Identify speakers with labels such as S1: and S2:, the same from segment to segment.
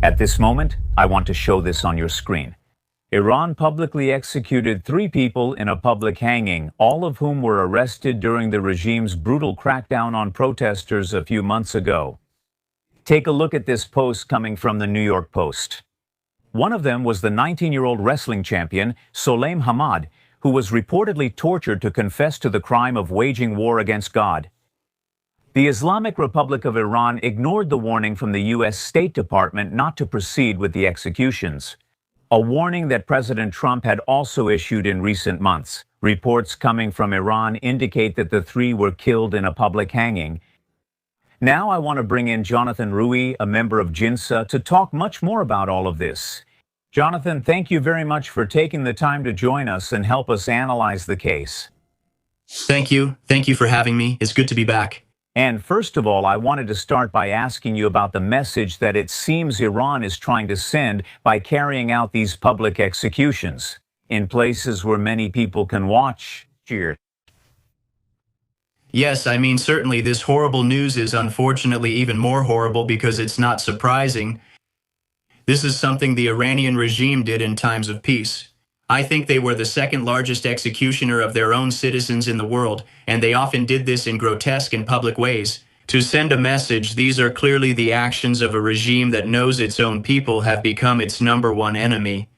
S1: At this moment, I want to show this on your screen. Iran publicly executed 3 people in a public hanging, all of whom were arrested during the regime's brutal crackdown on protesters a few months ago. Take a look at this post coming from the New York Post. One of them was the 19-year-old wrestling champion, Soleim Hamad, who was reportedly tortured to confess to the crime of waging war against God. The Islamic Republic of Iran ignored the warning from the U.S. State Department not to proceed with the executions, a warning that President Trump had also issued in recent months. Reports coming from Iran indicate that the 3 were killed in a public hanging. Now I want to bring in Jonathan Rui, a member of JINSA, to talk much more about all of this. Jonathan, thank you very much for taking the time to join us and help us analyze the case.
S2: Thank you. Thank you for having me. It's good to be back.
S1: And first of all, I wanted to start by asking you about the message that it seems Iran is trying to send by carrying out these public executions in places where many people can watch. Cheer.
S2: Yes, I mean, certainly this horrible news is unfortunately even more horrible because it's not surprising. This is something the Iranian regime did in times of peace. I think they were the second largest executioner of their own citizens in the world, and they often did this in grotesque and public ways. To send a message, these are clearly the actions of a regime that knows its own people have become its #1 enemy.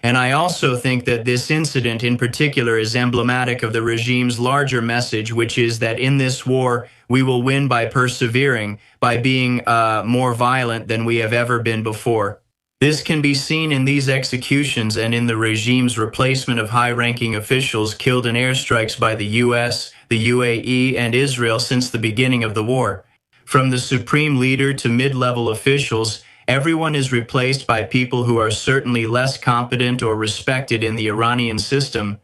S2: And I also think that this incident in particular is emblematic of the regime's larger message, which is that in this war, we will win by persevering, by being more violent than we have ever been before. This can be seen in these executions and in the regime's replacement of high-ranking officials killed in airstrikes by the US, the UAE, and Israel since the beginning of the war. From the supreme leader to mid-level officials, everyone is replaced by people who are certainly less competent or respected in the Iranian system.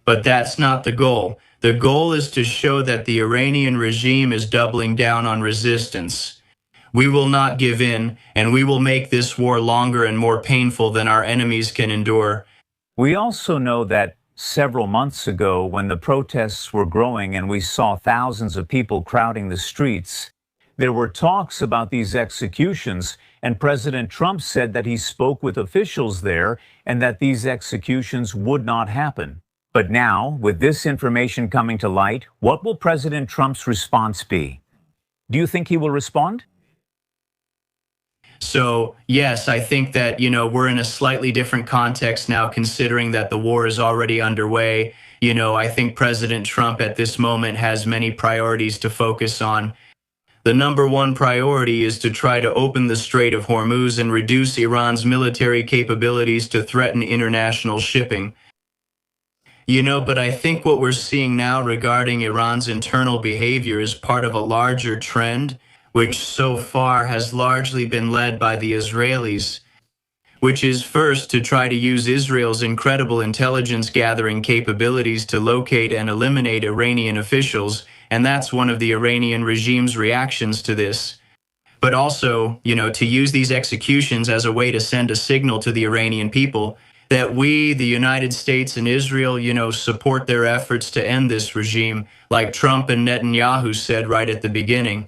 S2: But that's not the goal. The goal is to show that the Iranian regime is doubling down on resistance. We will not give in, and we will make this war longer and more painful than our enemies can endure.
S1: We also know that several months ago, when the protests were growing and we saw thousands of people crowding the streets, there were talks about these executions, and President Trump said that he spoke with officials there and that these executions would not happen. But now, with this information coming to light, what will President Trump's response be? Do you think he will respond?
S2: So, yes, I think that, we're in a slightly different context now, considering that the war is already underway. I think President Trump at this moment has many priorities to focus on. The #1 priority is to try to open the Strait of Hormuz and reduce Iran's military capabilities to threaten international shipping. But I think what we're seeing now regarding Iran's internal behavior is part of a larger trend, which so far has largely been led by the Israelis, which is first to try to use Israel's incredible intelligence gathering capabilities to locate and eliminate Iranian officials, and that's one of the Iranian regime's reactions to this. But also, to use these executions as a way to send a signal to the Iranian people that we, the United States and Israel, support their efforts to end this regime, like Trump and Netanyahu said right at the beginning.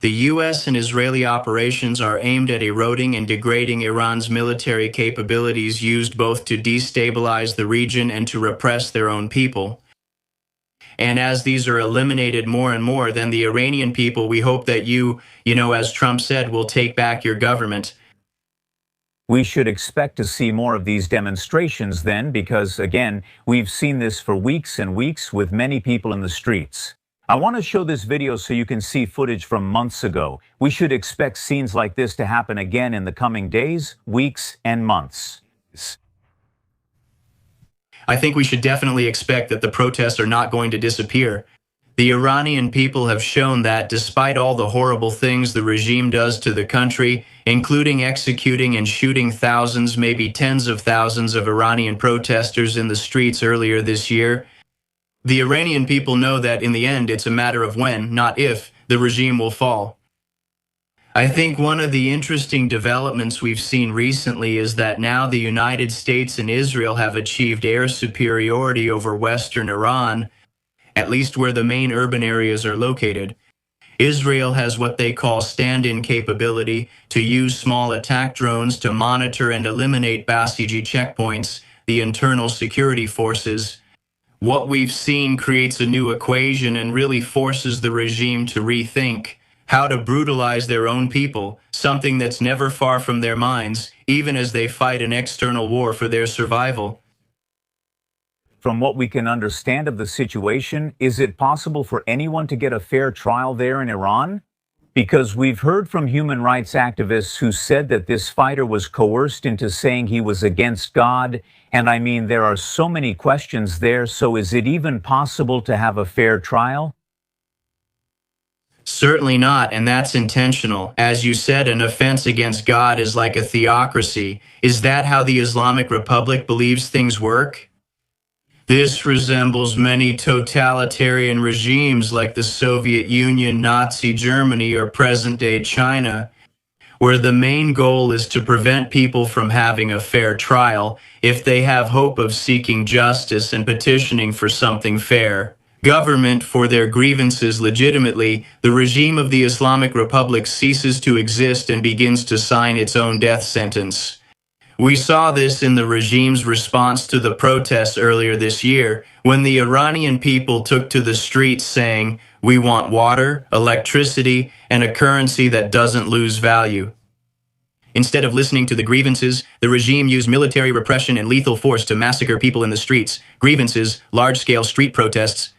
S2: The U.S. and Israeli operations are aimed at eroding and degrading Iran's military capabilities used both to destabilize the region and to repress their own people. And as these are eliminated more and more, then the Iranian people, we hope that you, as Trump said, will take back your government.
S1: We should expect to see more of these demonstrations then, because, again, we've seen this for weeks and weeks with many people in the streets. I want to show this video so you can see footage from months ago. We should expect scenes like this to happen again in the coming days, weeks, and months.
S2: I think we should definitely expect that the protests are not going to disappear. The Iranian people have shown that despite all the horrible things the regime does to the country, including executing and shooting thousands, maybe tens of thousands of Iranian protesters in the streets earlier this year, the Iranian people know that in the end it's a matter of when, not if, the regime will fall. I think one of the interesting developments we've seen recently is that now the United States and Israel have achieved air superiority over Western Iran, at least where the main urban areas are located. Israel has what they call stand-in capability to use small attack drones to monitor and eliminate Basiji checkpoints, the internal security forces. What we've seen creates a new equation and really forces the regime to rethink how to brutalize their own people, something that's never far from their minds, even as they fight an external war for their survival.
S1: From what we can understand of the situation, is it possible for anyone to get a fair trial there in Iran? Because we've heard from human rights activists who said that this fighter was coerced into saying he was against God. And I mean, there are so many questions there. So is it even possible to have a fair trial?
S2: Certainly not, and that's intentional. As you said, an offense against God is like a theocracy. Is that how the Islamic Republic believes things work? This resembles many totalitarian regimes like the Soviet Union, Nazi Germany, or present-day China, where the main goal is to prevent people from having a fair trial if they have hope of seeking justice and petitioning for something fair. Government for their grievances legitimately, the regime of the Islamic Republic ceases to exist and begins to sign its own death sentence. We saw this in the regime's response to the protests earlier this year, when the Iranian people took to the streets saying, "We want water, electricity, and a currency that doesn't lose value." Instead of listening to the grievances, the regime used military repression and lethal force to massacre people in the streets. Grievances, large-scale street protests.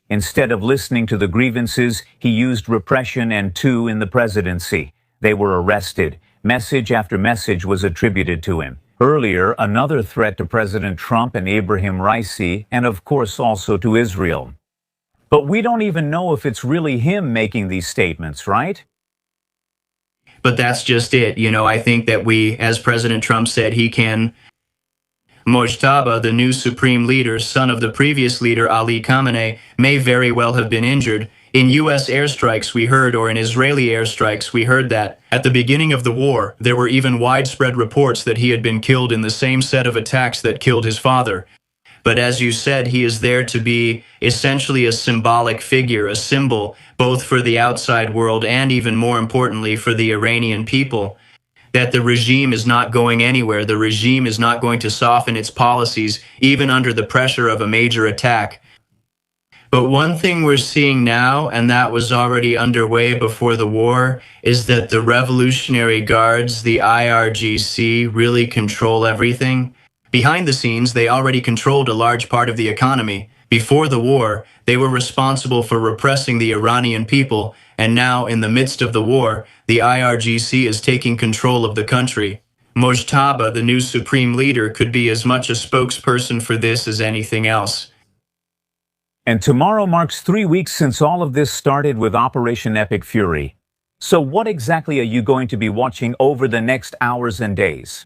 S1: Instead of listening to the grievances, he used repression and two in the presidency. They were arrested. Message after message was attributed to him. Earlier, another threat to President Trump and Ibrahim Raisi, and of course also to Israel. But we don't even know if it's really him making these statements, right?
S2: But that's just it. I think that as President Trump said, he can. Mojtaba, the new supreme leader, son of the previous leader Ali Khamenei, may very well have been injured. In U.S. airstrikes we heard, or in Israeli airstrikes we heard that, at the beginning of the war, there were even widespread reports that he had been killed in the same set of attacks that killed his father. But as you said, he is there to be essentially a symbolic figure, a symbol, both for the outside world and even more importantly for the Iranian people. That the regime is not going anywhere. The regime is not going to soften its policies, even under the pressure of a major attack. But one thing we're seeing now, and that was already underway before the war, is that the Revolutionary Guards, the IRGC, really control everything. Behind the scenes, they already controlled a large part of the economy. Before the war, they were responsible for repressing the Iranian people, and now, in the midst of the war, the IRGC is taking control of the country. Mojtaba, the new supreme leader, could be as much a spokesperson for this as anything else.
S1: And tomorrow marks 3 weeks since all of this started with Operation Epic Fury. So what exactly are you going to be watching over the next hours and days?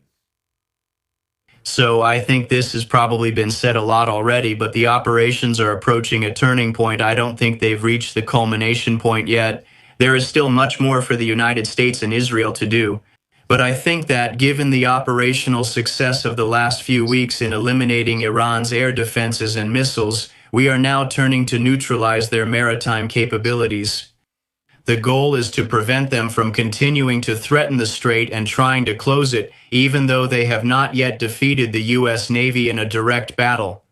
S2: So I think this has probably been said a lot already, but the operations are approaching a turning point. I don't think they've reached the culmination point yet. There is still much more for the United States and Israel to do. But I think that given the operational success of the last few weeks in eliminating Iran's air defenses and missiles, we are now turning to neutralize their maritime capabilities. The goal is to prevent them from continuing to threaten the strait and trying to close it, even though they have not yet defeated the U.S. Navy in a direct battle.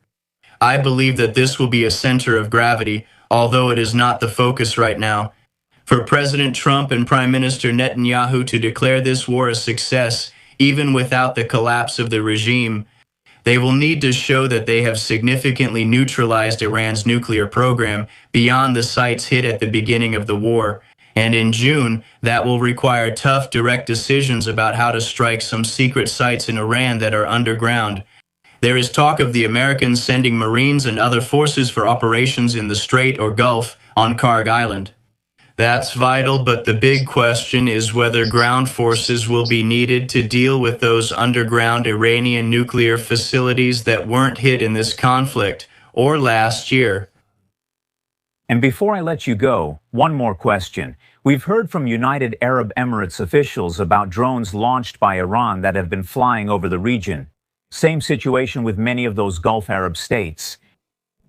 S2: I believe that this will be a center of gravity, although it is not the focus right now. For President Trump and Prime Minister Netanyahu to declare this war a success, even without the collapse of the regime, they will need to show that they have significantly neutralized Iran's nuclear program beyond the sites hit at the beginning of the war. And in June, that will require tough, direct decisions about how to strike some secret sites in Iran that are underground. There is talk of the Americans sending Marines and other forces for operations in the Strait or Gulf on Karg Island. That's vital, but the big question is whether ground forces will be needed to deal with those underground Iranian nuclear facilities that weren't hit in this conflict or last year.
S1: And before I let you go, one more question. We've heard from United Arab Emirates officials about drones launched by Iran that have been flying over the region. Same situation with many of those Gulf Arab states.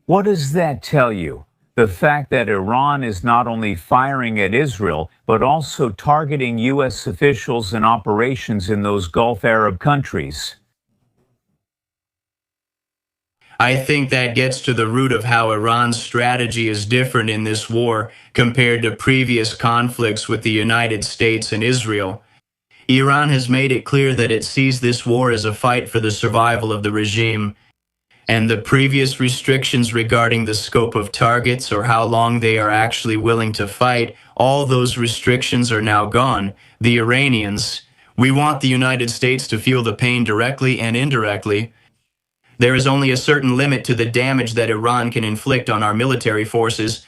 S1: What does that tell you? The fact that Iran is not only firing at Israel, but also targeting U.S. officials and operations in those Gulf Arab countries.
S2: I think that gets to the root of how Iran's strategy is different in this war compared to previous conflicts with the United States and Israel. Iran has made it clear that it sees this war as a fight for the survival of the regime, and the previous restrictions regarding the scope of targets or how long they are actually willing to fight, all those restrictions are now gone. The Iranians, we want the United States to feel the pain directly and indirectly. There is only a certain limit to the damage that Iran can inflict on our military forces.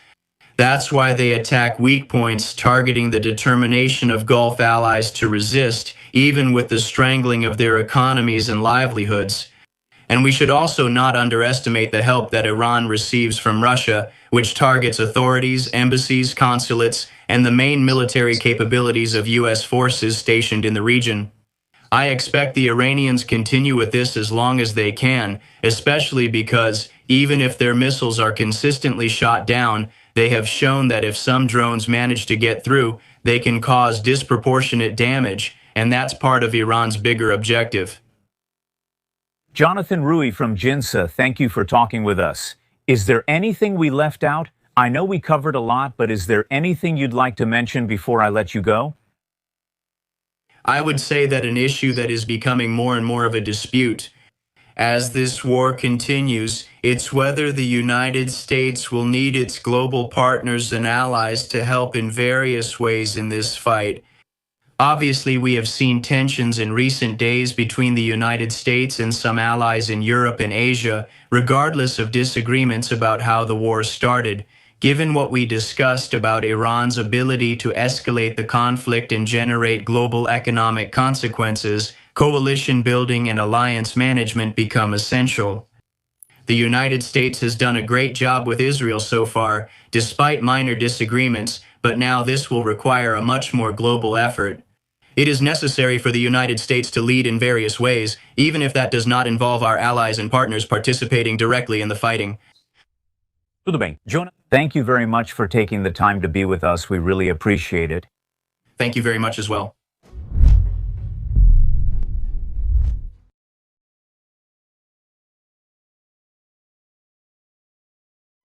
S2: That's why they attack weak points, targeting the determination of Gulf allies to resist, even with the strangling of their economies and livelihoods. And we should also not underestimate the help that Iran receives from Russia, which targets authorities, embassies, consulates, and the main military capabilities of U.S. forces stationed in the region. I expect the Iranians continue with this as long as they can, especially because, even if their missiles are consistently shot down, they have shown that if some drones manage to get through, they can cause disproportionate damage, and that's part of Iran's bigger objective.
S1: Jonathan Rui from Jinsa, thank you for talking with us. Is there anything we left out? I know we covered a lot, but is there anything you'd like to mention before I let you go?
S2: I would say that an issue that is becoming more and more of a dispute as this war continues, it's whether the United States will need its global partners and allies to help in various ways in this fight. Obviously, we have seen tensions in recent days between the United States and some allies in Europe and Asia, regardless of disagreements about how the war started. Given what we discussed about Iran's ability to escalate the conflict and generate global economic consequences, coalition building and alliance management become essential. The United States has done a great job with Israel so far, despite minor disagreements, but now this will require a much more global effort. It is necessary for the United States to lead in various ways, even if that does not involve our allies and partners participating directly in the fighting.
S1: Tudo bem. Jonathan, thank you very much for taking the time to be with us. We really appreciate it.
S2: Thank you very much as well.